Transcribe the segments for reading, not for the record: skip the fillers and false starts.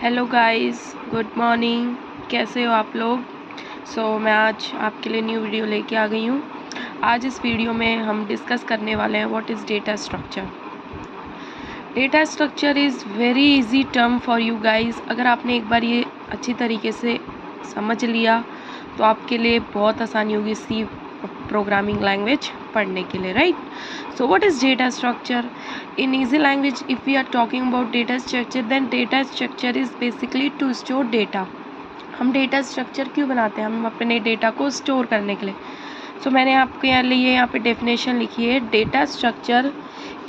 Hello guys, good morning. कैसे हो आप लोग? मैं आज आपके लिए न्यू वीडियो लेके आ गई हूँ। आज इस वीडियो में हम डिस्कस करने वाले हैं what is data structure. Data structure is very easy term for you guys. अगर आपने एक बार ये अच्छी तरीके से समझ लिया तो आपके लिए बहुत आसानी होगी सी प्रोग्रामिंग लैंग्वेज पढ़ने के लिए, right? So what is data structure? In easy language, if we are talking about data structure, then data structure is basically to store data. हम डेटा स्ट्रक्चर क्यों बनाते हैं? हम अपने डेटा को स्टोर करने के लिए। मैंने आपके लिए यहाँ पे डेफिनेशन लिखी है। Data structure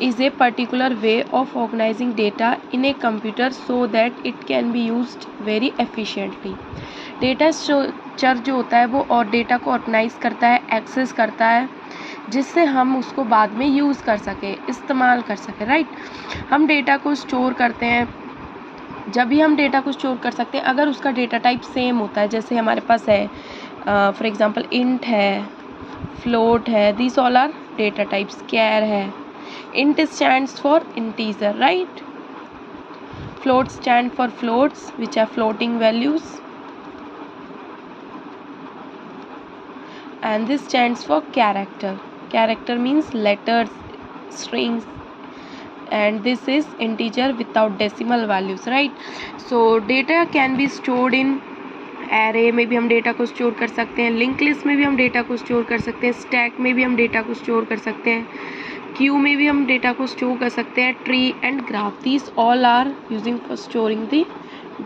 is a particular way of organizing data in a computer so that it can be used very efficiently. Data structure जो होता है वो और डेटा को ऑर्गेनाइज करता है, एक्सेस करता है, जिससे हम उसको बाद में यूज़ कर सकें, इस्तेमाल कर सकें, राइट? हम डेटा को स्टोर करते हैं। जब भी हम डेटा को स्टोर कर सकते हैं अगर उसका डेटा टाइप सेम होता है, जैसे हमारे पास है फॉर एग्जांपल इंट है, फ्लोट है, this all are data types. Char है, int stands for integer, right? Float stand for floats which are floating values, and this stands for character. Character means letters, strings, and this is integer without decimal values, right? So data can be stored in array में भी हम data को store कर सकते हैं, link list में भी हम डेटा को स्टोर कर सकते हैं, स्टैक में भी हम डेटा को स्टोर कर सकते हैं, क्यू में भी हम डेटा को स्टोर कर सकते हैं, tree and graph, these all are using for storing the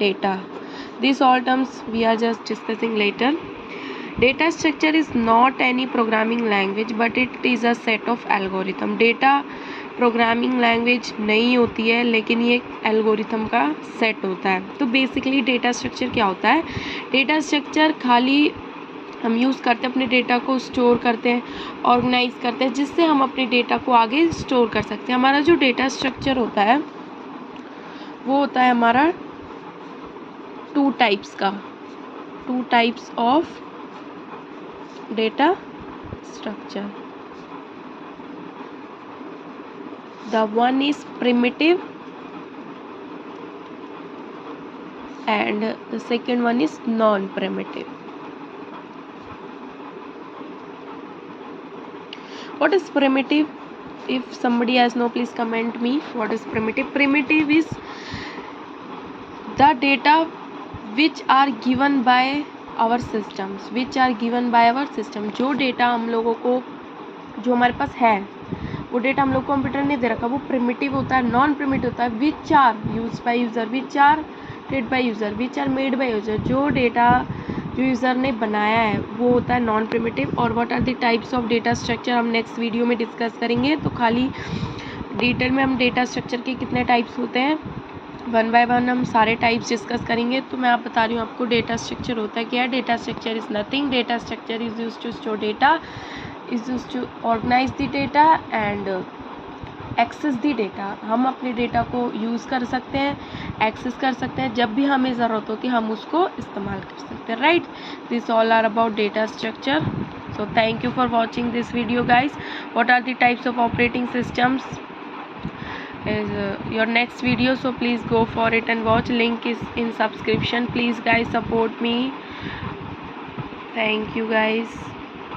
data. These all terms we are just discussing later. Data structure is not any programming language but it is a set of algorithm. Data programming language नहीं होती है लेकिन ये एक algorithm का set होता है। तो बेसिकली डेटा स्ट्रक्चर क्या होता है? डेटा स्ट्रक्चर खाली हम यूज़ करते हैं, अपने डेटा को स्टोर करते हैं, ऑर्गेनाइज करते हैं, जिससे हम अपने डेटा को आगे स्टोर कर सकते हैं। हमारा जो डेटा स्ट्रक्चर होता है वो होता है हमारा two types of data structure. The one is primitive and the second one is non-primitive. What is primitive? If somebody has no, please comment me what is primitive. Primitive is the data which are given by our systems, जो data हम लोगों को, जो हमारे पास है वो data हम लोग को कंप्यूटर ने दे रखा, वो प्रिमिटिव होता है। नॉन प्रिमिटिव होता है which are use by user, which are created by user, which are made by user. जो डेटा जो यूज़र ने बनाया है वो होता है नॉन प्रिमिटिव। और what are the types of data structure हम नेक्स्ट वीडियो में डिस्कस करेंगे। तो खाली डिटेल में हम डेटा स्ट्रक्चर के कितने टाइप्स होते हैं वन बाय वन हम सारे टाइप्स डिस्कस करेंगे। तो मैं बता रही हूँ आपको डेटा स्ट्रक्चर होता है क्या है। Data structure is nothing, data structure is used to store data, is used to organize the data and access the data. हम अपने डेटा को यूज़ कर सकते हैं, एक्सेस कर सकते हैं, जब भी हमें ज़रूरत होती है हम उसको इस्तेमाल कर सकते हैं, right? This all are about data structure. So thank you for watching this video guys. What are the types of operating systems is your next video, so please go for it and watch. Link is in subscription. Please guys support me. Thank you guys.